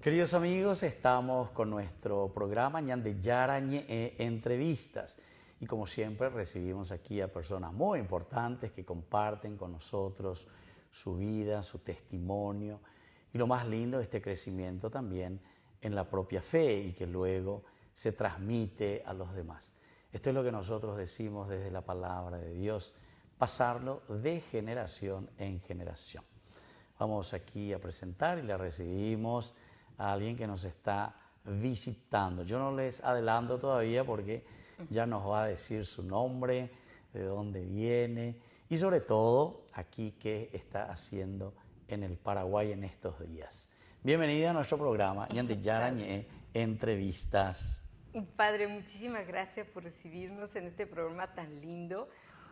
Queridos amigos, estamos con nuestro programa Ñande Yarañe Entrevistas y como siempre recibimos aquí a personas muy importantes que comparten con nosotros su vida, su testimonio y lo más lindo de este crecimiento también en la propia fe y que luego se transmite a los demás. Esto es lo que nosotros decimos desde la palabra de Dios, pasarlo de generación en generación. Vamos aquí a presentar y le recibimos a alguien que nos está visitando. Yo no les adelanto todavía porque ya nos va a decir su nombre, de dónde viene y sobre todo aquí qué está haciendo en el Paraguay en estos días. Bienvenida a nuestro programa Ñande Yarañe Entrevistas. Padre, muchísimas gracias por recibirnos en este programa tan lindo,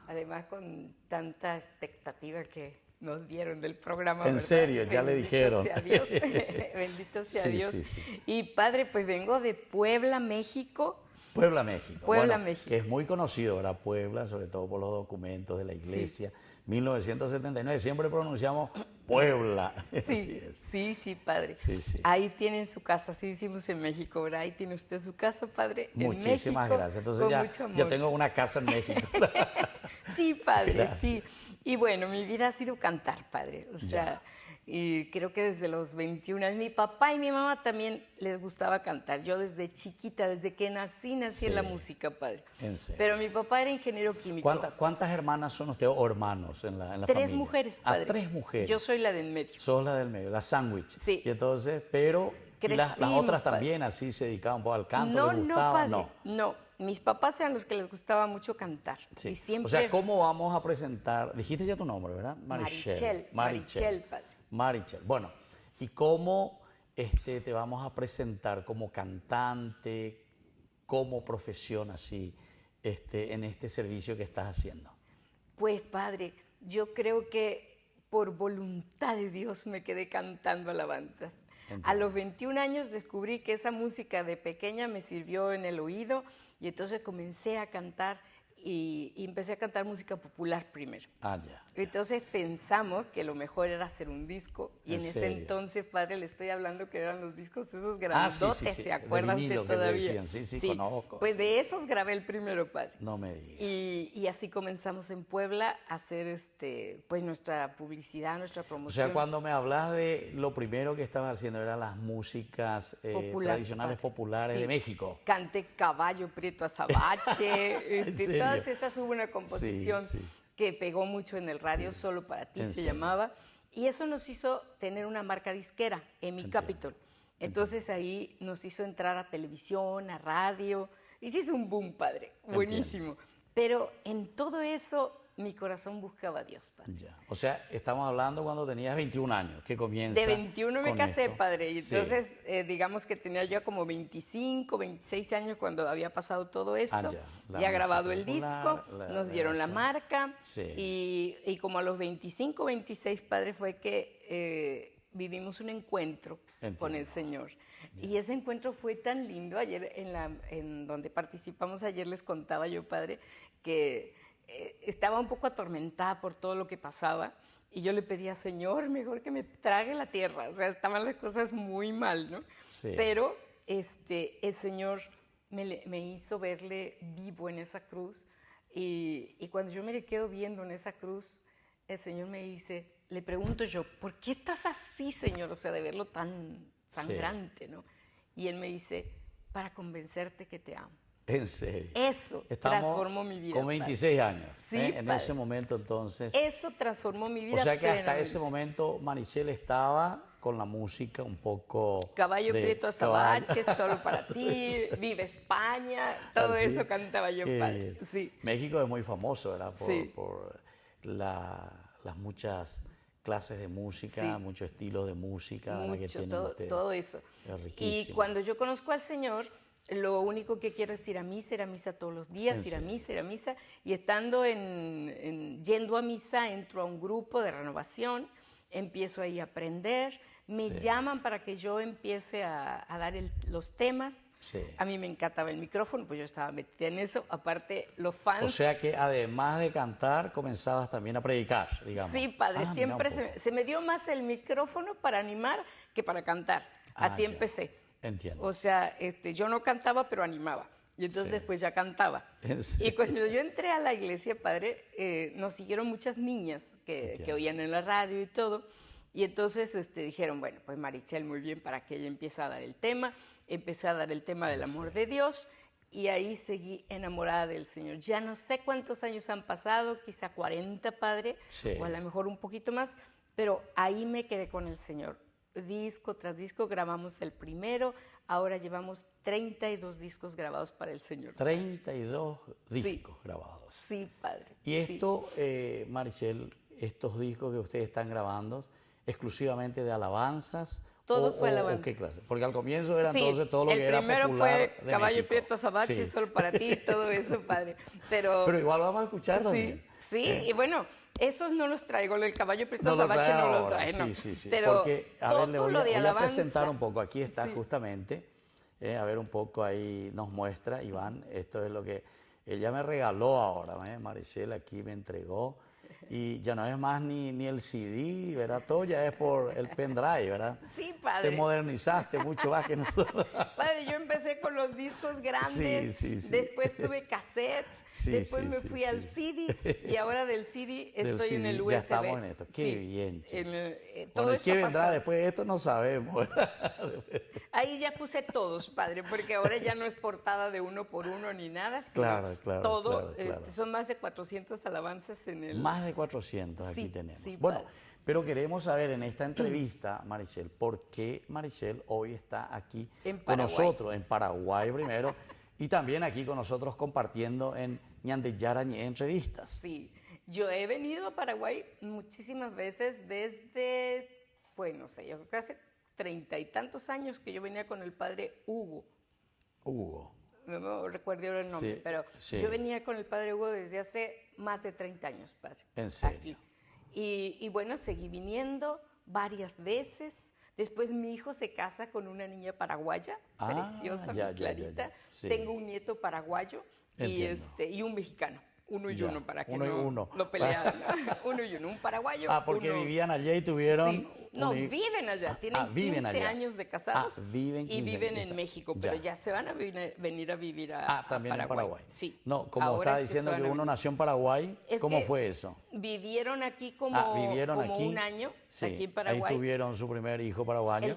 además con tanta expectativa que nos dieron del programa. En ¿verdad? serio, ya le dijeron. Bendito sea Dios, bendito sea Sí, Dios. sí, sí. Y Padre, pues vengo de Puebla, México. Puebla, México. Puebla, bueno, México. Que es muy conocido, ¿verdad? Puebla, sobre todo por los documentos de la iglesia. 1979, siempre pronunciamos Puebla. Así es. Sí, Padre. Sí, sí. Ahí tienen su casa, así decimos en México, ¿verdad? Ahí tiene usted su casa, Padre. Muchísimas en México, gracias. Entonces con ya, mucho amor. ya tengo una casa en México. Sí, Padre, Gracias. sí. Y bueno, mi vida ha sido cantar, Padre. O sea, y creo que desde los 21 años, mi papá y mi mamá también les gustaba cantar. Yo desde chiquita, desde que nací en la música, Padre. ¿En serio? Pero mi papá era ingeniero químico. ¿Cuántas hermanas son ustedes o hermanos en la familia? 3 mujeres, Padre. Tres mujeres. Yo soy la del medio. Sos la del medio, la sándwich. Sí. Y entonces, pero ¿y las Crecimos, otras Padre. también así se dedicaban un poco al canto? No, ¿Les no, gustaba? Padre. No. Mis papás eran los que les gustaba mucho cantar. Sí. Y siempre... O sea, ¿cómo vamos a presentar? Dijiste ya tu nombre, ¿verdad? Marichel, Padre. Marichel. Bueno, ¿y cómo te vamos a presentar como cantante, como profesión así, en este servicio que estás haciendo? Pues, Padre, yo creo que por voluntad de Dios me quedé cantando alabanzas. Entiendo. A los 21 años descubrí que esa música de pequeña me sirvió en el oído y entonces comencé a cantar y empecé a cantar música popular primero. Ah, ya. Entonces pensamos que lo mejor era hacer un disco y ¿En en ese serio? entonces, Padre, le estoy hablando que eran los discos esos Ah, grandotes, sí. ¿se acuerdan De vinilo usted que le todavía? decían. Sí, conozco. Pues Sí. de esos grabé el primero, Padre. No me digas. Y así comenzamos en Puebla a hacer pues nuestra publicidad, nuestra O promoción. sea, cuando me hablas de lo primero que estabas haciendo eran las músicas tradicionales Padre. populares Sí. de México. Canté Caballo Prieto Azabache, ¿En serio? todas esas hubo una composición Sí. que pegó mucho en el radio, Solo para ti ¿En se serio? llamaba, y eso nos hizo tener una marca disquera, EMI Capitol. Entonces ahí nos hizo entrar a televisión, a radio, y se hizo un boom, Padre, buenísimo. Pero en todo eso mi corazón buscaba a Dios, Padre. Ya. O sea, estamos hablando cuando tenías 21 años, que comienza. De 21 me con casé, esto. Padre, y Sí. entonces digamos que tenía ya como 25, 26 años cuando había pasado todo esto, Ah, ya. La ya grabado música el popular, disco, la nos dieron la grabación. marca, Sí. y como a los 25, 26, Padre, fue que vivimos un encuentro Entiendo. con el Señor. Y ese encuentro fue tan lindo. Ayer, en donde participamos, ayer les contaba yo, Padre, que estaba un poco atormentada por todo lo que pasaba y yo le pedía, Señor, mejor que me trague la tierra. O sea, estaban las cosas muy mal, ¿no? Sí. Pero el Señor me hizo verle vivo en esa cruz y cuando yo me le quedo viendo en esa cruz, el Señor me dice, le pregunto yo, ¿por qué estás así, Señor? O sea, de verlo tan sangrante, ¿no? Y Él me dice, para convencerte que te amo. En serio. Eso Estamos transformó mi vida. con 26 años. Sí, En Padre. ese momento, entonces. Eso transformó mi vida. O sea que hasta plenamente. ese momento Marichel estaba con la música un poco. Caballo de Prieto caballo. Azabache, Solo para ti, Vive España, todo Así. eso cantaba yo, Qué Padre. bien. Sí. México es muy famoso, ¿verdad? Sí. Por las muchas clases de música, Sí. muchos estilos de música, ¿verdad? que Mucho, tienen ustedes. todo eso. Es Y riquísimo. cuando yo conozco al Señor, lo único que quiero es ir a misa todos los días, ¿En ir a serio? misa, ir a misa. Y estando yendo a misa, entro a un grupo de renovación, empiezo ahí a aprender, me Sí. llaman para que yo empiece a dar los temas. Sí. A mí me encantaba el micrófono, pues yo estaba metida en eso. Aparte, los fans... O sea que además de cantar, comenzabas también a predicar, digamos. Sí, Padre, Ah, siempre mira un poco. se me dio más el micrófono para animar que para cantar. Así ya. empecé. Entiendo. O sea, yo no cantaba, pero animaba. Y entonces Sí. después ya cantaba. Sí. Y cuando yo entré a la iglesia, padre, nos siguieron muchas niñas que Entiendo. oían en la radio y todo. Y entonces dijeron, bueno, pues Marichel, muy bien, para que ella empiece a dar el tema. Empecé a dar el tema del amor de Dios y ahí seguí enamorada del Señor. Ya no sé cuántos años han pasado, quizá 40, padre, Sí. o a lo mejor un poquito más, pero ahí me quedé con el Señor. Disco tras disco, grabamos el primero, ahora llevamos 32 discos grabados para el Señor. 32 Sí. discos grabados. Sí, padre. Y sí. esto, Marichel, estos discos que ustedes están grabando, exclusivamente de alabanzas. Todo fue alabanza. ¿O qué clase? Porque al comienzo era Sí, entonces todo lo que era popular. el primero fue de Caballo México. Prieto Azabache, Sí. Solo para ti, todo eso, padre. Pero igual vamos a escuchar también. sí, y bueno, esos no los traigo, el Caballo Prieto No lo Azabache trae no los ahora, trae, no. sí. Pero Porque, a ver, le todo voy lo de a alabanza. presentar un poco. Aquí está Sí. justamente. A ver, un poco ahí nos muestra, Iván. Esto es lo que ella me regaló ahora. Marichel aquí me entregó. Y ya no es más ni el CD, ¿verdad? Todo ya es por el pendrive, ¿verdad? Sí, padre. Te modernizaste mucho más que nosotros. Padre, yo empecé con los discos grandes, Sí. después tuve cassettes, Sí, después sí, me sí, fui al sí. CD y ahora del CD Del estoy en CD, el USB. ya estamos en esto. Qué Sí, bien, chico. todo Bueno, ¿y eso qué ha vendrá pasado. después de esto? No sabemos, ¿verdad? Ahí ya puse todos, padre, porque ahora ya no es portada de uno por uno ni nada, sino Claro, todo. claro. Son más de 400 alabanzas en el... Más de 400 aquí Sí, tenemos. sí, Bueno, padre. pero queremos saber en esta entrevista, Marichel, ¿por qué Marichel hoy está aquí En con Paraguay. nosotros, en Paraguay primero, y también aquí con nosotros compartiendo en Ñande Yarañé Entrevistas? Sí, yo he venido a Paraguay muchísimas veces desde, pues no sé, yo creo que hace 30 y tantos años que yo venía con el padre Hugo. Hugo. No recuerdo ahora el nombre, Sí, pero sí. yo venía con el padre Hugo desde hace más de 30 años, padre. ¿En serio? Aquí. Y bueno, seguí viniendo varias veces. Después mi hijo se casa con una niña paraguaya, preciosa, ya, muy clarita. sí. Tengo un nieto paraguayo Entiendo. y un mexicano. Uno y Ya, uno, para que uno y no uno. lo pelearan. Uno y uno, un paraguayo. Porque uno... vivían allá y tuvieron... Sí. No, viven allá, tienen viven 15 allá. años de casados viven y 15 viven años. en México, pero Ya. ya se van a venir a vivir a También en Paraguay. Sí. No, como Ahora estaba es se diciendo van que a uno venir. nació en Paraguay, Es ¿cómo que fue eso? Vivieron aquí como un año, Sí, aquí en Paraguay. ahí tuvieron su primer hijo paraguayo.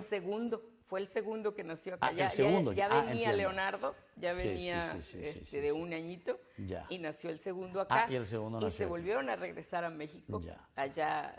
Fue el segundo que nació acá. el segundo. Ya venía Entiendo. Leonardo, ya Sí, venía sí, de un añito Ya. y nació el segundo acá. y el segundo y nació se aquí. volvieron a regresar a México, Ya. allá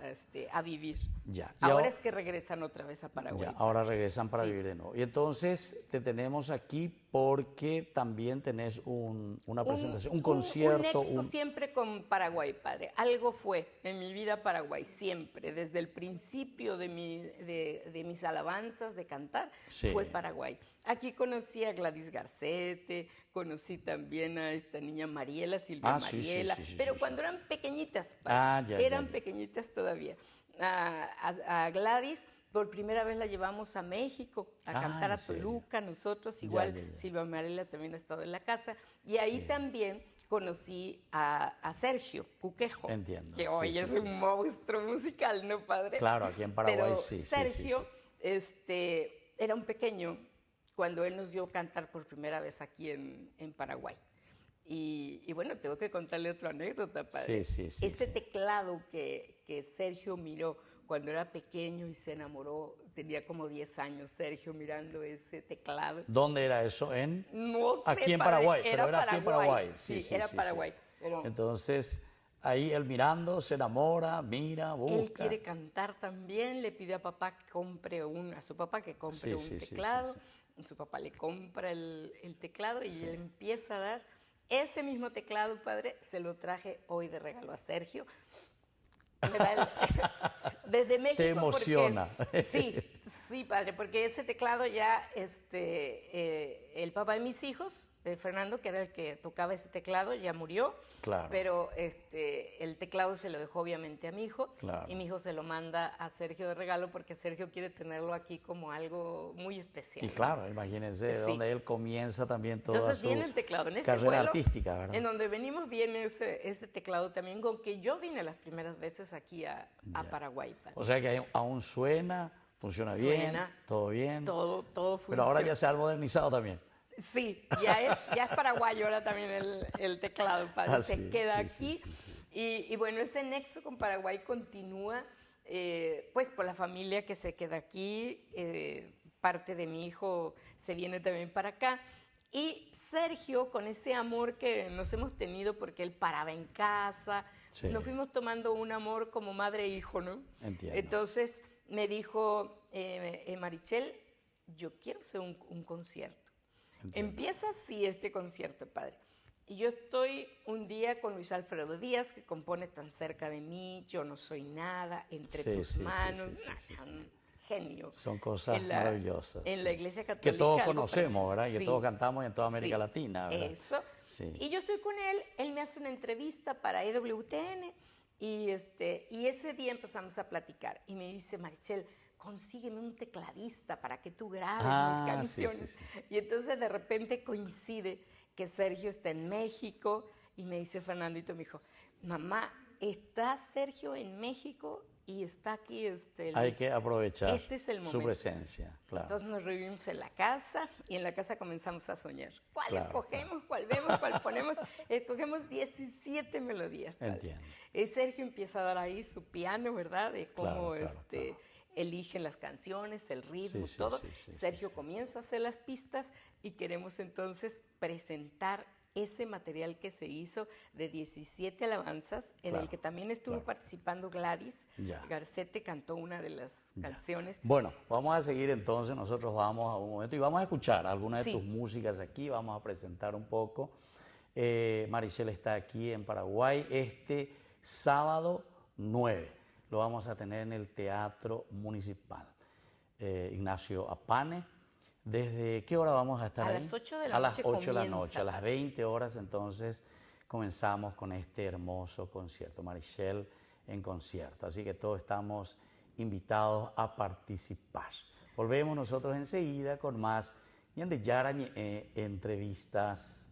a vivir. Ya. Y Ahora es que regresan otra vez a Paraguay. Ya, ahora regresan para Sí. vivir de nuevo. Y entonces te tenemos aquí porque también tenés una presentación, un concierto. Un nexo siempre con Paraguay, padre. Algo fue en mi vida Paraguay, siempre. Desde el principio de mis alabanzas, de cantar, Sí. fue Paraguay. Aquí conocí a Gladys Garcete, conocí también a esta niña Mariela, Silvia Sí, Mariela, sí, pero sí. cuando eran pequeñitas, padre. Ya, Eran ya. pequeñitas todavía. A Gladys, por primera vez la llevamos a México a cantar ¿en a serio? Toluca, nosotros igual, ya. Silvia Mariela también ha estado en la casa, y ahí Sí. también conocí a Sergio Cuquejo, Entiendo, que sí, hoy sí, es sí, un monstruo musical, ¿no, padre? Claro, aquí en Paraguay Pero sí, sí, Sergio, era un pequeño cuando él nos dio cantar por primera vez aquí en Paraguay. Y bueno, tengo que contarle otra anécdota, padre. Sí. Ese teclado que Sergio miró cuando era pequeño y se enamoró, tenía como 10 años Sergio mirando ese teclado. ¿Dónde era eso? No sé, Aquí en padre, Paraguay, pero era aquí en Paraguay. Sí, era Paraguay. Pero Entonces, ahí él mirando, se enamora, mira, busca. él quiere cantar también, le pide a papá que compre a su papá que compre Sí, un sí, teclado. sí. Su papá le compra el teclado y él empieza a dar. Ese mismo teclado, padre, se lo traje hoy de regalo a Sergio. Me da desde México. Te emociona. Porque, sí, padre, porque ese teclado ya, el papá de mis hijos, Fernando, que era el que tocaba ese teclado, ya murió. Claro. Pero el teclado se lo dejó obviamente a mi hijo. Claro. Y mi hijo se lo manda a Sergio de regalo porque Sergio quiere tenerlo aquí como algo muy especial. Y claro, imagínense, de Sí. donde él comienza también toda Entonces su viene el teclado. En este carrera vuelo, artística, ¿verdad? en donde venimos viene ese teclado también, con que yo vine las primeras veces aquí a Paraguay, padre. O sea que aún suena ¿Funciona bien? Suena. ¿Todo bien? Todo funciona. Pero ahora ya se ha modernizado también. Sí, ya es paraguayo ahora también el teclado, padre. Ah, se sí, queda sí, aquí. sí, sí, Y bueno, ese nexo con Paraguay continúa, pues por la familia que se queda aquí, parte de mi hijo se viene también para acá. Y Sergio, con ese amor que nos hemos tenido porque él paraba en casa, Sí. nos fuimos tomando un amor como madre e hijo, ¿no? Entiendo. Entonces me dijo, Marichel, yo quiero hacer un concierto. Entiendo. Empieza así este concierto, padre. Y yo estoy un día con Luis Alfredo Díaz, que compone Tan cerca de mí, Yo no soy nada, Entre Sí, tus sí, sí, manos. sí. Un genio. Son cosas maravillosas. En sí. la Iglesia Católica. Que todos algo conocemos, precioso. ¿verdad? Y que Sí. todos cantamos en toda América Sí, Latina, ¿verdad? Eso. Sí. Y yo estoy con él me hace una entrevista para EWTN y ese día empezamos a platicar y me dice, Marichel, consígueme un tecladista para que tú grabes mis canciones. Sí. Y entonces de repente coincide que Sergio está en México y me dice Fernandito, me dijo, mamá, ¿está Sergio en México? Y está aquí Hay Luis. que aprovechar Este es el momento. su presencia, claro. Entonces nos reunimos en la casa y en la casa comenzamos a soñar. ¿Cuál Claro, escogemos? ¿Cuál vemos? ¿Cuál ponemos? Escogemos 17 melodías. padre. Entiendo. Sergio empieza a dar ahí su piano, ¿verdad? De cómo Claro. eligen las canciones, el ritmo, Sí, todo. sí. Sergio comienza a hacer las pistas y queremos entonces presentar ese material que se hizo de 17 alabanzas, en el que también estuvo participando Gladys. Ya. Garcete cantó una de las canciones. Bueno, vamos a seguir entonces, nosotros vamos a un momento y vamos a escuchar algunas de Sí. tus músicas aquí, vamos a presentar un poco. Marichel está aquí en Paraguay este sábado 9, lo vamos a tener en el Teatro Municipal Ignacio Apane. ¿Desde qué hora vamos a estar ahí? A las 8 de la a noche las 8 de la comienza, noche, a las padre. 20 horas entonces comenzamos con este hermoso concierto, Marichel en concierto. Así que todos estamos invitados a participar. Volvemos nosotros enseguida con más Ñande Yarañe entrevistas.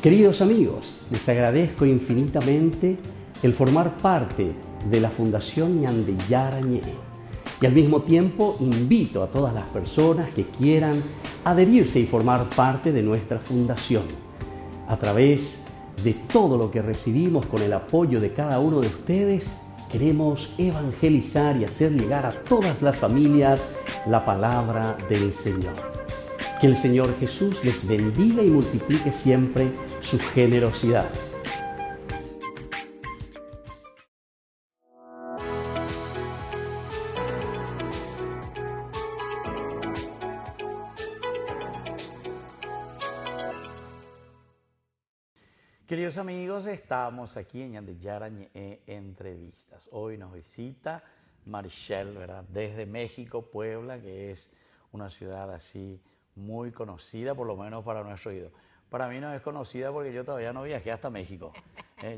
Queridos amigos, les agradezco infinitamente el formar parte de la Fundación Ñande Yarañe y al mismo tiempo invito a todas las personas que quieran adherirse y formar parte de nuestra fundación. A través de todo lo que recibimos con el apoyo de cada uno de ustedes, queremos evangelizar y hacer llegar a todas las familias la palabra del Señor. Que el Señor Jesús les bendiga y multiplique siempre su generosidad. Queridos amigos, estamos aquí en Ñande Yarañe entrevistas. Hoy nos visita Marichel, ¿verdad? Desde México, Puebla, que es una ciudad así muy conocida, por lo menos para nuestro oído. Para mí no es conocida porque yo todavía no viajé hasta México.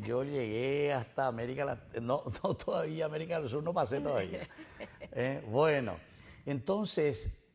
Yo llegué hasta América Latina, no todavía, América del Sur no pasé todavía. Bueno, entonces,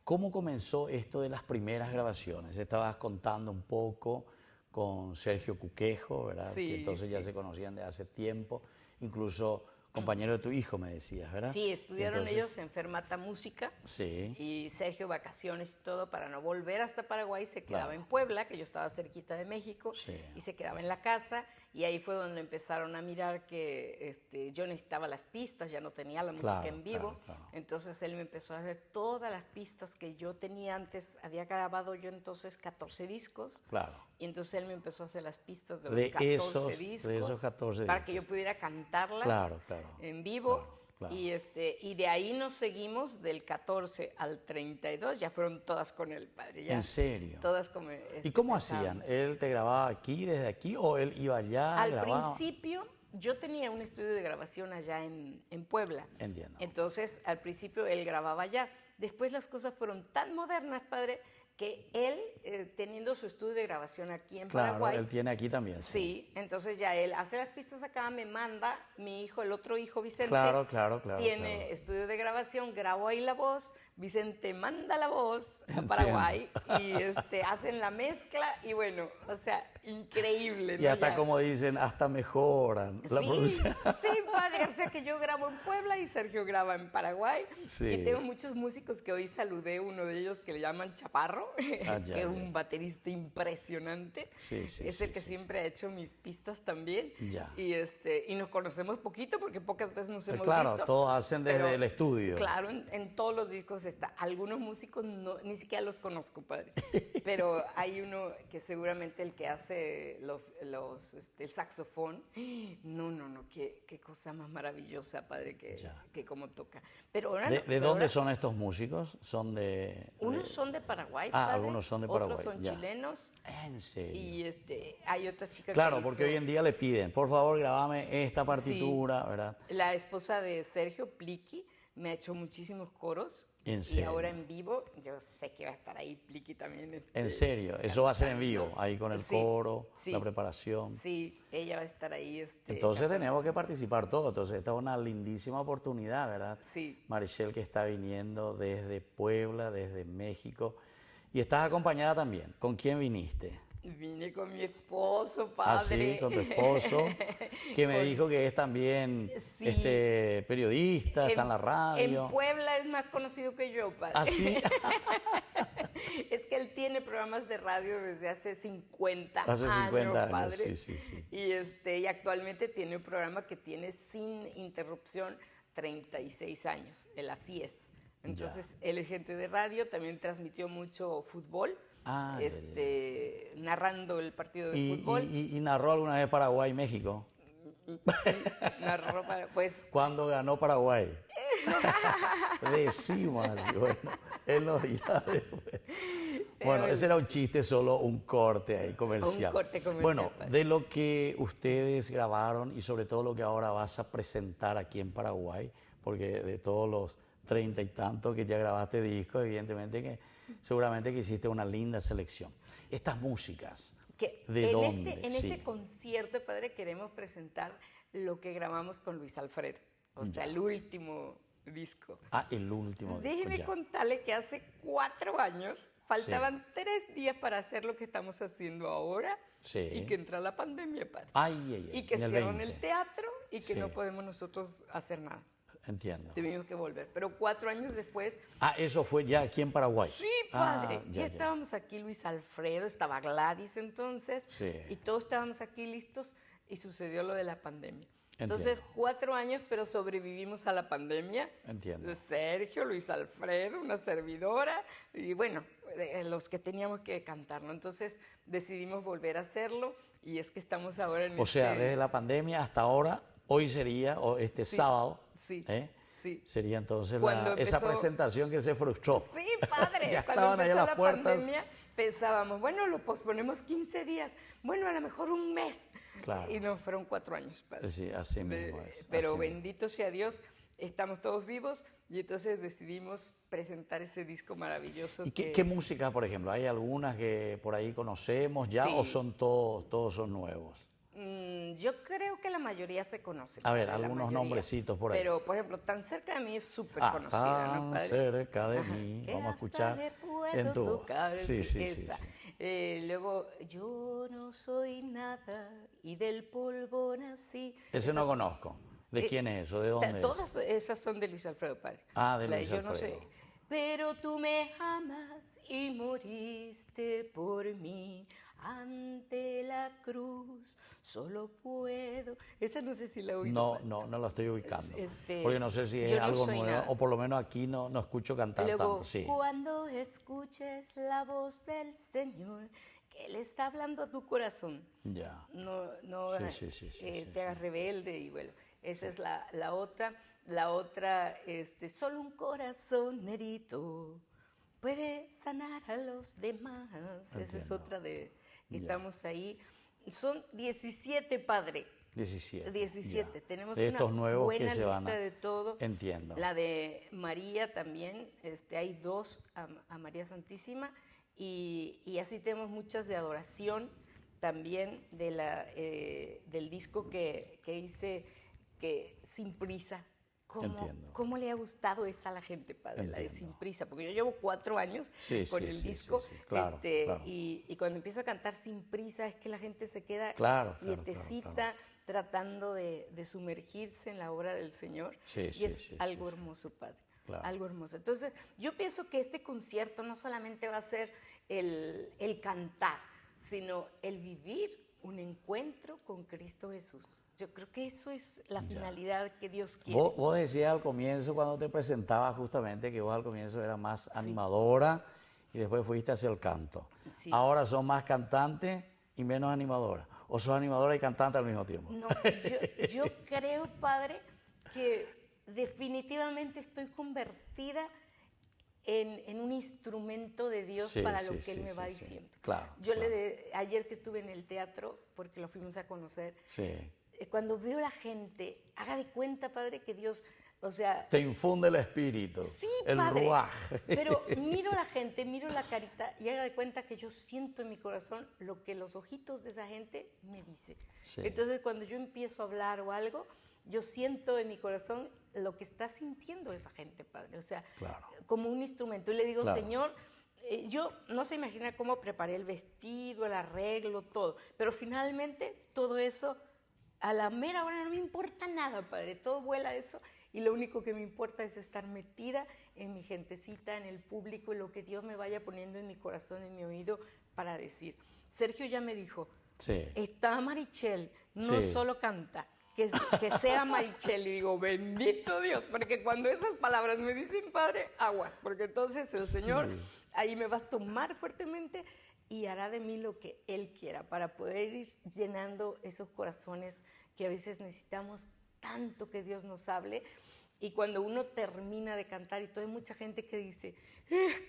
¿cómo comenzó esto de las primeras grabaciones? Estabas contando un poco con Sergio Cuquejo, ¿verdad? Sí, que entonces ya se conocían de hace tiempo, incluso compañero de tu hijo, me decías, ¿verdad? Sí, estudiaron Entonces, ellos en Fermata Música. Sí. Y Sergio, vacaciones y todo, para no volver hasta Paraguay, se quedaba Claro. en Puebla, que yo estaba cerquita de México, Sí. y se quedaba en la casa. Y ahí fue donde empezaron a mirar que yo necesitaba las pistas, ya no tenía la música Claro, en vivo. claro. Entonces él me empezó a hacer todas las pistas que yo tenía antes. Había grabado yo entonces 14 discos. Claro. Y entonces él me empezó a hacer las pistas de De los 14 esos- discos. de esos 14 para que discos. yo pudiera cantarlas Claro. en vivo. Claro. Y de ahí nos seguimos del 14 al 32, ya fueron todas con el padre. Ya, ¿En serio? Todas como... ¿Y cómo hacían? pensábamos. ¿Él te grababa aquí, desde aquí, o él iba allá, Al grababa? principio, yo tenía un estudio de grabación allá en Puebla. Entiendo. Entonces, al principio él grababa allá. Después las cosas fueron tan modernas, padre, que él, teniendo su estudio de grabación aquí en Claro, Paraguay, él tiene aquí también. sí, entonces ya él hace las pistas acá, me manda, mi hijo, el otro hijo Vicente, Claro, tiene claro. estudio de grabación, grabo ahí la voz, Vicente manda la voz a Entiendo. Paraguay y hacen la mezcla y bueno, o sea, increíble. Y ¿no? hasta Ya. como dicen, hasta mejoran la Sí, producción. sí, padre, o sea que yo grabo en Puebla y Sergio graba en Paraguay. Sí. Y tengo muchos músicos que hoy saludé, uno de ellos que le llaman Chaparro, Ah, ya, que es ya. un baterista impresionante. Sí, sí, es sí, el que sí, siempre ha hecho mis pistas también. Ya. Y nos conocemos poquito porque pocas veces nos hemos Claro, visto. todos hacen desde pero, el estudio. Claro, en todos los discos está. Algunos músicos ni siquiera los conozco, padre. Pero hay uno que seguramente el que hace el saxofón. No, qué cosa más maravillosa, padre, Ya. que como toca. Pero ahora ¿De no, pero dónde ahora- son estos músicos? Son de... Unos son de Paraguay, Ah, padre, algunos son de Paraguay, otros son ya. chilenos. ¿En serio? Y hay otra chica Claro, que porque hizo- hoy en día le piden, por favor, grabame esta partitura, ¿verdad? La esposa de Sergio, Pliqui, me ha hecho muchísimos coros. ¿En Y serio? ahora en vivo, yo sé que va a estar ahí Pliqui también. En serio, eso va a ser en vivo, cantando. ahí con el Sí, coro, sí. la preparación. Sí, ella va a estar ahí. Entonces cantando. tenemos que participar todos, entonces esta es una lindísima oportunidad, ¿verdad? Sí. Marichel, que está viniendo desde Puebla, desde México, y estás acompañada también. ¿Con quién viniste? Vine con mi esposo, Ah, padre. sí, con tu esposo, que me Con- dijo que es también Sí. periodista, está en la radio. En Puebla es más conocido que yo, padre. ¿Ah, sí? Es que él tiene programas de radio desde hace 50 Hace 50 años, padre. sí. Y actualmente tiene un programa que tiene sin interrupción 36 años. Él así es. Entonces, él es gente de radio, también transmitió mucho fútbol, Ah, narrando el partido de ¿Y, fútbol. y narró alguna vez Paraguay y México? Sí, narró pues ¿Cuándo ganó Paraguay? Decimos así, bueno, él nos dirá después. Bueno, ese era un chiste, solo un corte ahí comercial. Un corte comercial, Bueno, padre. de lo que ustedes grabaron y sobre todo lo que ahora vas a presentar aquí en Paraguay, porque de todos los 30 y tantos que ya grabaste discos, evidentemente que seguramente que hiciste una linda selección. Estas músicas, que ¿de en dónde? en Sí. este concierto, padre, queremos presentar lo que grabamos con Luis Alfredo, o sea, el último disco. Ah, el último disco, Déjeme ya. contarle que hace 4 años faltaban 3 días para hacer lo que estamos haciendo ahora Sí. y que entra la pandemia, padre. Ay, y que en el cierran 20. el teatro y que Sí. no podemos nosotros hacer nada. Entiendo. Tuvimos que volver. Pero 4 años después, Ah, eso fue ya aquí en Paraguay. sí, padre, Ah, ya estábamos aquí, Luis Alfredo, estaba Gladys entonces, Sí. y todos estábamos aquí listos y sucedió lo de la pandemia. Entiendo. Entonces, 4 años, pero sobrevivimos a la pandemia. Entiendo. Sergio, Luis Alfredo, una servidora, y bueno, los que teníamos que cantar, ¿no? Entonces, decidimos volver a hacerlo, y es que estamos ahora en O sea, desde la pandemia hasta ahora, hoy sería, o este Sí, sábado, sí, ¿eh? sí. Sería entonces Cuando esa empezó- presentación que se frustró. Sí, padre. Ya Cuando estaban ahí a empezó las la puertas. pandemia, pensábamos, bueno, lo posponemos 15 días, bueno, a lo mejor un mes. Claro. Y no, fueron 4 años, padre. Sí, así mismo es. Pero así mismo. bendito sea Dios, estamos todos vivos y entonces decidimos presentar ese disco maravilloso. ¿Y que- qué música, por ejemplo? ¿Hay algunas que por ahí conocemos ya Sí. o son todos son nuevos? Yo creo que la mayoría se conoce. A ver, padre, la algunos mayoría. nombrecitos por ahí. Pero, por ejemplo, Tan cerca de mí es súper Ah, conocida, ¿no, tan padre? cerca de Ajá, mí. que Vamos a hasta escuchar le puedo en tu voz. tocar, Sí, sí, esa. sí. Luego, yo no soy nada y del polvo nací. Ese no conozco. ¿De quién es eso? ¿De dónde es? Todas esas son de Luis Alfredo, padre. Ah, de La Luis Yo no Alfredo. sé. Pero tú me amas y moriste por mí ante la cruz. Solo puedo. Esa no sé si la oí. No lo estoy ubicando. Este, Porque no sé si es Yo no algo soy nuevo, nada. o por lo menos aquí no escucho cantar Luego, tanto. Sí. cuando escuches la voz del Señor, que Él está hablando a tu corazón, Ya. no Sí, te hagas rebelde. Y bueno, esa es la otra. La otra, solo un corazón herido puede sanar a los demás. Esa es Entiendo. otra de que Ya. estamos ahí. Son 17, padre. 17. 17. ya. Tenemos De estos una nuevos buena que se van lista a... de todo. Entiendo. La de María también, hay 2 a María Santísima y así tenemos muchas de adoración también del disco que hice, que Sin Prisa. ¿Cómo le ha gustado esa a la gente, padre? La de Sin Prisa, porque yo llevo 4 años con el disco, claro, claro. Y cuando empiezo a cantar Sin Prisa es que la gente se queda quietecita, tratando de sumergirse en la obra del Señor, y es algo hermoso, padre, algo hermoso. Entonces, yo pienso que este concierto no solamente va a ser el cantar, sino el vivir un encuentro con Cristo Jesús. Yo creo que eso es la finalidad que Dios quiere. Vos decías al comienzo, cuando te presentabas justamente, que vos al comienzo eras más animadora y después fuiste hacia el canto. Sí. Ahora sos más cantante y menos animadora. ¿O sos animadora y cantante al mismo tiempo? No, yo creo, padre, que definitivamente estoy convertida en un instrumento de Dios para lo que Él me va diciendo. Claro, ayer que estuve en el teatro, porque lo fuimos a conocer, cuando veo a la gente, haga de cuenta, padre, que Dios, o sea... Te infunde el espíritu, el ruaj. Pero miro a la gente, miro la carita y haga de cuenta que yo siento en mi corazón lo que los ojitos de esa gente me dicen. Entonces, cuando yo empiezo a hablar o algo, yo siento en mi corazón lo que está sintiendo esa gente, padre. O sea, como un instrumento. Y le digo, Señor, yo no se imagina cómo preparé el vestido, el arreglo, todo. Pero finalmente todo eso, a la mera hora no me importa nada, padre. Todo vuela eso. Y lo único que me importa es estar metida en mi gentecita, en el público, y lo que Dios me vaya poniendo en mi corazón, en mi oído, para decir. Sergio ya me dijo, está Marichel, no solo canta, que sea Marichel. Y digo, bendito Dios, porque cuando esas palabras me dicen, padre, aguas, porque entonces el Señor ahí me va a tomar fuertemente y hará de mí lo que Él quiera, para poder ir llenando esos corazones que a veces necesitamos tanto que Dios nos hable. Y cuando uno termina de cantar y todo, hay mucha gente que dice,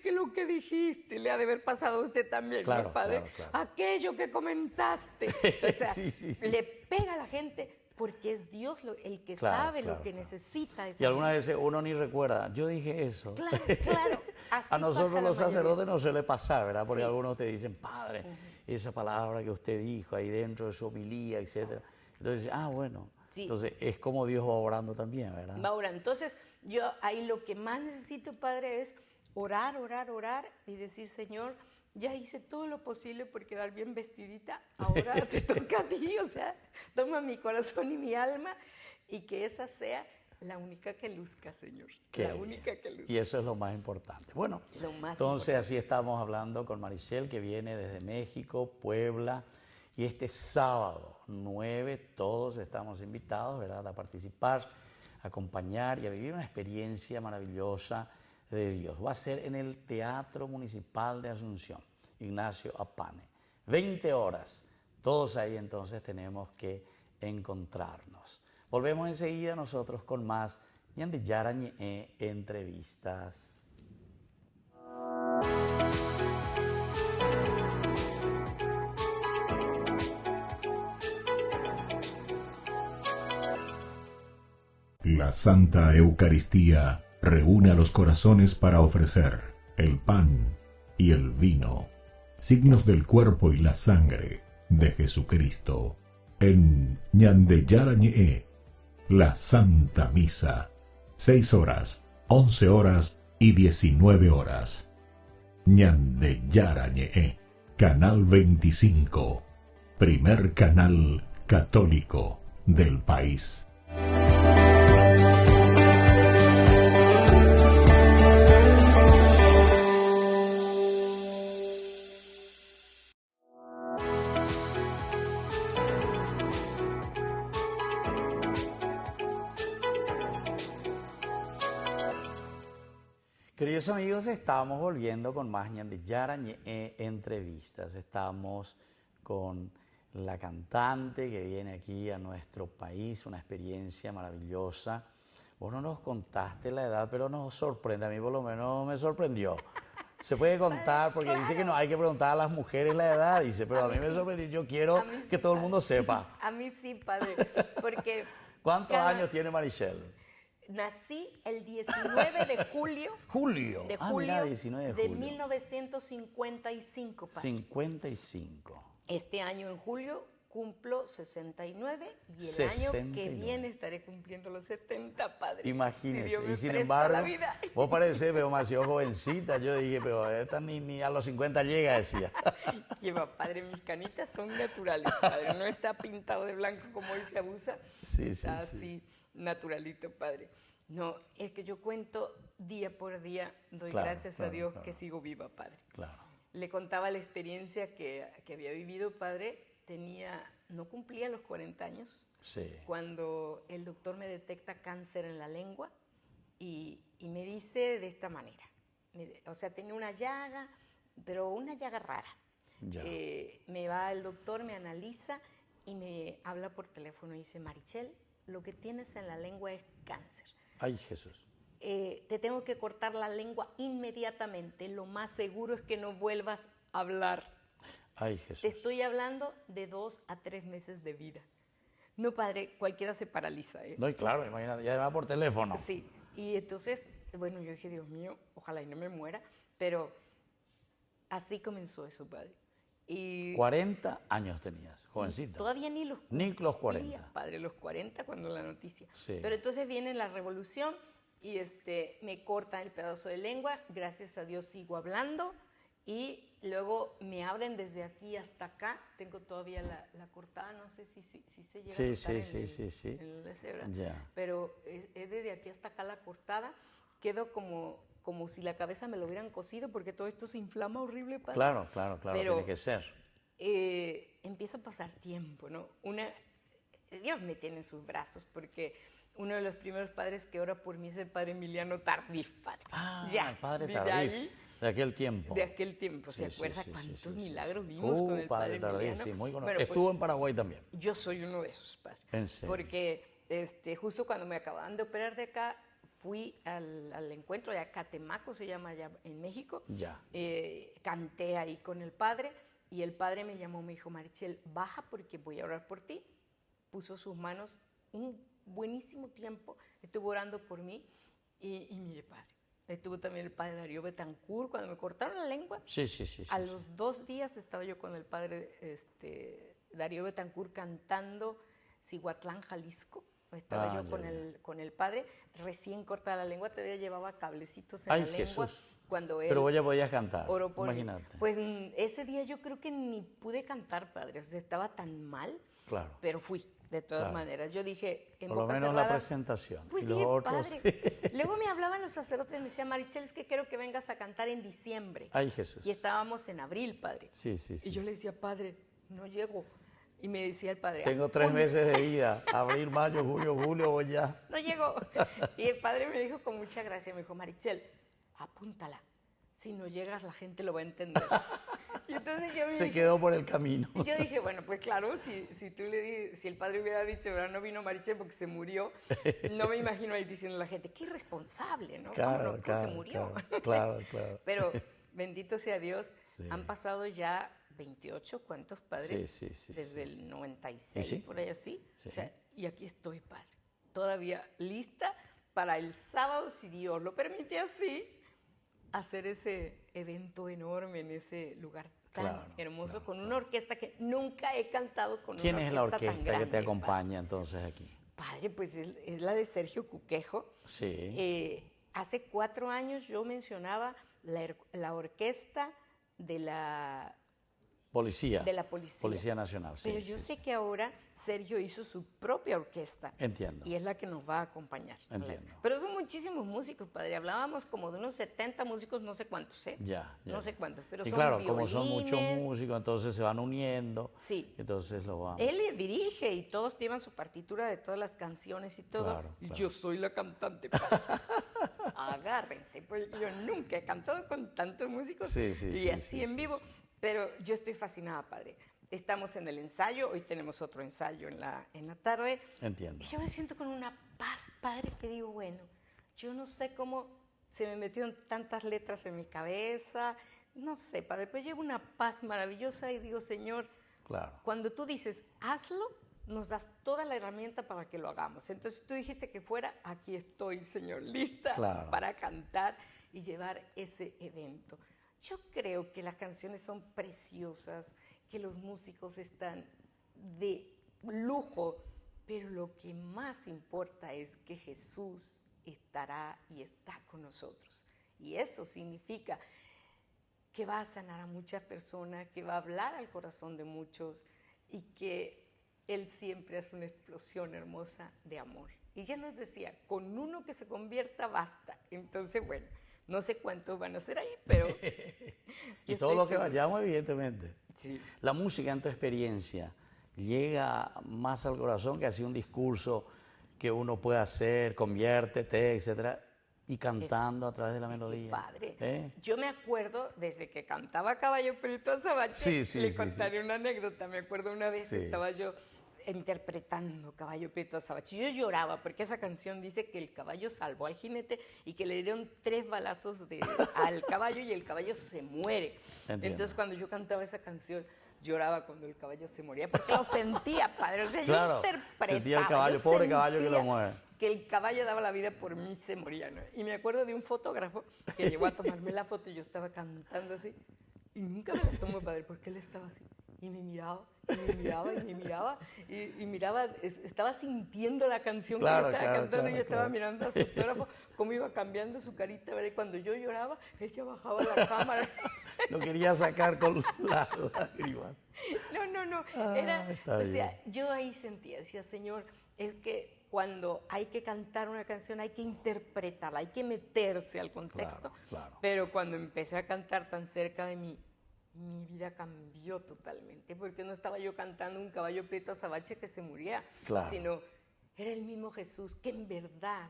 que lo que dijiste le ha de haber pasado a usted también, ¿no, padre? Aquello que comentaste. O sea, le pega a la gente porque es Dios el que sabe lo que necesita. Y algunas veces uno ni recuerda, yo dije eso. Claro. Así a nosotros los sacerdotes no suele pasar, ¿verdad? Porque algunos te dicen, padre, esa palabra que usted dijo ahí dentro de su homilía, etc. Entonces, bueno. Entonces, es como Dios va orando también, ¿verdad? Va orando. Entonces, yo ahí lo que más necesito, padre, es orar y decir, Señor, ya hice todo lo posible por quedar bien vestidita, ahora te toca a ti, o sea, toma mi corazón y mi alma, y que esa sea la única que luzca, Señor. La única que luzca. Y eso es lo más importante. Bueno, entonces así estamos hablando con Marichel, que viene desde México, Puebla, y este sábado 9 todos estamos invitados, ¿verdad?, a participar, a acompañar y a vivir una experiencia maravillosa de Dios. Va a ser en el Teatro Municipal de Asunción, Ignacio Apane. 20 horas. Todos ahí entonces tenemos que encontrarnos. Volvemos enseguida nosotros con más Ñande Yarañe entrevistas. La Santa Eucaristía reúne a los corazones para ofrecer el pan y el vino, signos del cuerpo y la sangre de Jesucristo. En Ñande Yarañe, la Santa Misa, 6 horas, 11 horas y 19 horas. Ñande Yarañe, Canal 25, primer canal católico del país. Queridos amigos, estamos volviendo con más Ñande Yarañe entrevistas. Estamos con la cantante que viene aquí a nuestro país, una experiencia maravillosa. Vos no nos contaste la edad, pero nos sorprende. A mí por lo menos me sorprendió. Se puede contar, porque dice que no hay que preguntar a las mujeres la edad, dice, pero a mí me sorprendió. Yo quiero que todo el mundo sepa. A mí sí, padre, porque... ¿Cuántos años tiene Marichel? Nací el 19 de julio. Julio. De Ah, julio mirá, 19 de de julio. 1955, padre. 55. Este año en julio cumplo 69 y el año que 69. viene estaré cumpliendo los 70, padre. Imagínese. Si Dios me Y sin presta embargo, la vida. vos parecés demasiado jovencita. Yo dije, pero esta ni a los 50 llega, decía. Que va, padre, mis canitas son naturales, padre. No está pintado de blanco como hoy se abusa. Sí, Está sí, así, naturalito, padre. No, es que yo cuento día por día, doy Claro, gracias a claro, Dios claro. que sigo viva, padre. Claro. Le contaba la experiencia que había vivido, padre. No cumplía los 40 años Sí. cuando el doctor me detecta cáncer en la lengua y me dice de esta manera. O sea, tenía una llaga, pero una llaga rara. Ya. Me va el doctor, me analiza y me habla por teléfono y dice, Marichel, lo que tienes en la lengua es cáncer. Ay, Jesús. Te tengo que cortar la lengua inmediatamente. Lo más seguro es que no vuelvas a hablar. Ay, Jesús. Te estoy hablando de 2 a 3 meses de vida. No, padre, cualquiera se paraliza, ¿eh? No, y claro, imagínate, ya además por teléfono. Sí, y entonces, bueno, yo dije, Dios mío, ojalá y no me muera, pero así comenzó eso, padre. Y 40 años tenías, jovencita. todavía ni los Ni los 40. cumplía, padre, los 40 cuando la noticia. Sí. Pero entonces viene la revolución y me cortan el pedazo de lengua, gracias a Dios sigo hablando y luego me abren desde aquí hasta acá, tengo todavía la cortada, no sé si se llega Sí, a notar sí. en la cebra, Ya. pero es desde aquí hasta acá la cortada, quedo como si la cabeza me lo hubieran cosido porque todo esto se inflama horrible, padre. Claro, Pero, tiene que ser. Empieza a pasar tiempo, ¿no? Dios me tiene en sus brazos porque uno de los primeros padres que ora por mí es el padre Emiliano Tardif, padre. Ah, Ya, el padre vive Tardif, ahí, de aquel tiempo. de aquel tiempo. ¿Se Sí, acuerda sí, cuántos sí, milagros vimos con el padre Tardif, Emiliano? sí, muy conocido. Bueno, pues, Estuvo en Paraguay también. yo soy uno de esos padres. ¿En serio? Porque justo cuando me acababan de operar de acá, fui al encuentro de Catemaco, se llama allá en México. Ya. Canté ahí con el padre y el padre me llamó, me dijo, Marichel, baja porque voy a orar por ti. Puso sus manos un buenísimo tiempo, estuvo orando por mí y mire, padre, estuvo también el padre Darío Betancourt cuando me cortaron la lengua. Sí. A los 2 días estaba yo con el padre Darío Betancourt cantando Cihuatlán, Jalisco. Estaba yo con el padre, recién cortada la lengua, todavía llevaba cablecitos en Ay, la lengua. Jesús. Cuando él Pero vos ya podías cantar, oró por mí. imagínate. Pues ese día yo creo que ni pude cantar, padre, o sea, estaba tan mal, Claro. pero fui, de todas Claro. maneras. Yo dije, en Por lo boca menos cerrada, la presentación. pues Y los dije, otros. padre. Luego me hablaban los sacerdotes y me decían, Marichel, es que quiero que vengas a cantar en diciembre. Ay, Jesús. Y estábamos en abril, padre. Sí. Y yo le decía, padre, no llego. Y me decía el padre, Tengo 3 meses de ida. Abril, mayo, julio, voy ya. no llegó. Y el padre me dijo con mucha gracia, me dijo, Marichel, apúntala. Si no llegas, la gente lo va a entender. Y entonces yo me Se dije, quedó por el camino. yo dije, bueno, pues claro, si el padre hubiera dicho, ahora no vino Marichel porque se murió, no me imagino ahí diciendo a la gente, qué irresponsable, ¿no? ¿Cómo no? Pues se murió. Claro. Pero bendito sea Dios, Sí. han pasado ya 28, ¿cuántos padres? Sí. Desde el 96, ¿Y sí? por ahí así. Sí. O sea, y aquí estoy, padre, todavía lista para el sábado, si Dios lo permite así, hacer ese evento enorme en ese lugar tan Claro, hermoso, con una orquesta que nunca he cantado con ¿Quién una es la orquesta tan orquesta que grande, te acompaña entonces aquí? Padre, pues es la de Sergio Cuquejo. Sí. Hace 4 años yo mencionaba la orquesta de la Policía. de la policía. Policía Nacional, sí. Pero yo sé que ahora Sergio hizo su propia orquesta. Entiendo. Y es la que nos va a acompañar. Entiendo. Pero son muchísimos músicos, padre. Hablábamos como de unos 70 músicos, no sé cuántos, ¿eh? Ya. No sé cuántos, pero y son claro, como son muchos violines. músicos, entonces se van uniendo. Sí. Entonces lo van. Él le dirige y todos llevan su partitura de todas las canciones y todo. Claro, Y claro. yo soy la cantante. padre. Agárrense, porque yo nunca he cantado con tantos músicos Sí, y así en vivo. Pero yo estoy fascinada, padre. Estamos en el ensayo, hoy tenemos otro ensayo en la tarde. Entiendo. Y yo me siento con una paz, padre, que digo, bueno, yo no sé cómo se me metieron tantas letras en mi cabeza, no sé, padre, pero llevo una paz maravillosa y digo, Señor, Claro. cuando tú dices, hazlo, nos das toda la herramienta para que lo hagamos. Entonces tú dijiste que fuera, aquí estoy, Señor, lista para cantar y llevar ese evento. Yo creo que las canciones son preciosas, que los músicos están de lujo, pero lo que más importa es que Jesús estará y está con nosotros. Y eso significa que va a sanar a muchas personas, que va a hablar al corazón de muchos y que Él siempre hace una explosión hermosa de amor. Y ya nos decía, con uno que se convierta basta. Entonces, bueno, no sé cuántos van a ser ahí, pero... y todo lo que vayamos, evidentemente. Sí. La música, en tu experiencia, llega más al corazón que así un discurso que uno puede hacer, conviértete, etcétera, y cantando a través de la melodía. Padre. Yo me acuerdo, desde que cantaba Caballo Prieto Azabache, le contaré una anécdota. Me acuerdo una vez que estaba yo interpretando Caballo Prieto Azabache. Yo lloraba porque esa canción dice que el caballo salvó al jinete y que le dieron 3 balazos al caballo y el caballo se muere. Entiendo. Entonces, cuando yo cantaba esa canción, lloraba cuando el caballo se moría, porque lo sentía, padre. O sea, claro, yo interpretaba. Sentía el caballo, pobre caballo que lo mueve. Que el caballo daba la vida por mí, se moría, ¿no? Y me acuerdo de un fotógrafo que llegó a tomarme la foto y yo estaba cantando así. Y nunca me la tomó, padre, porque él estaba así. Y me miraba, y me miraba, y me miraba. Y miraba, estaba sintiendo la canción que yo estaba cantando. Y yo estaba mirando al fotógrafo, cómo iba cambiando su carita, ¿verdad? Y cuando yo lloraba, ella bajaba la cámara. Lo quería sacar con las lágrimas. No. O sea, yo ahí sentía, decía, Señor, es que cuando hay que cantar una canción hay que interpretarla, hay que meterse al contexto. Claro. Pero cuando empecé a cantar tan cerca de mí, mi vida cambió totalmente, porque no estaba yo cantando un Caballo Prieto Azabache que se moría, sino era el mismo Jesús que en verdad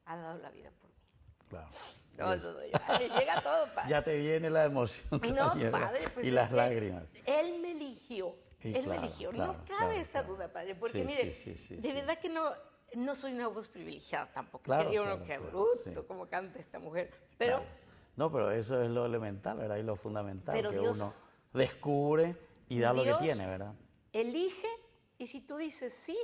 ha dado la vida por mí. Claro. Llega todo, padre. Ya te viene la emoción. No, padre, pues y las lágrimas. Él me eligió. Él me eligió. No cabe esa duda, padre, porque mire, de verdad que no soy una voz privilegiada tampoco. Que digo, qué bruto, como canta esta mujer. Pero... No, pero eso es lo elemental, ¿verdad? Y lo fundamental, pero que Dios, uno descubre y da Dios lo que tiene, ¿verdad? Elige, y si tú dices sí,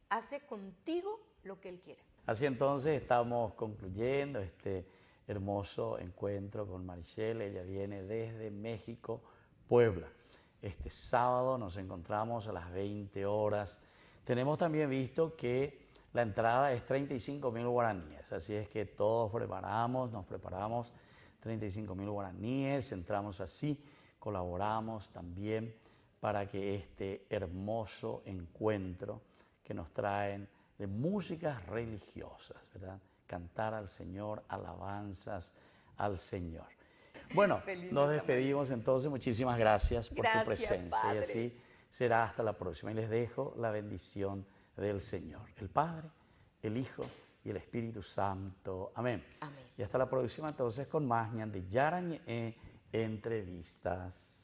hace contigo lo que Él quiere. Así entonces estamos concluyendo este hermoso encuentro con Marichel. Ella viene desde México, Puebla. Este sábado nos encontramos a las 20 horas. Tenemos también visto que la entrada es 35.000 guaraníes, así es que todos nos preparamos 35.000 guaraníes, entramos así, colaboramos también para que este hermoso encuentro que nos traen de músicas religiosas, ¿verdad? Cantar al Señor, alabanzas al Señor. Bueno, nos despedimos entonces, muchísimas gracias por tu presencia. Padre. Y así será hasta la próxima. Y les dejo la bendición del Señor, el Padre, el Hijo y el Espíritu Santo. Amén. Amén. Y hasta la próxima entonces con más Ñan de Yarañe Entrevistas.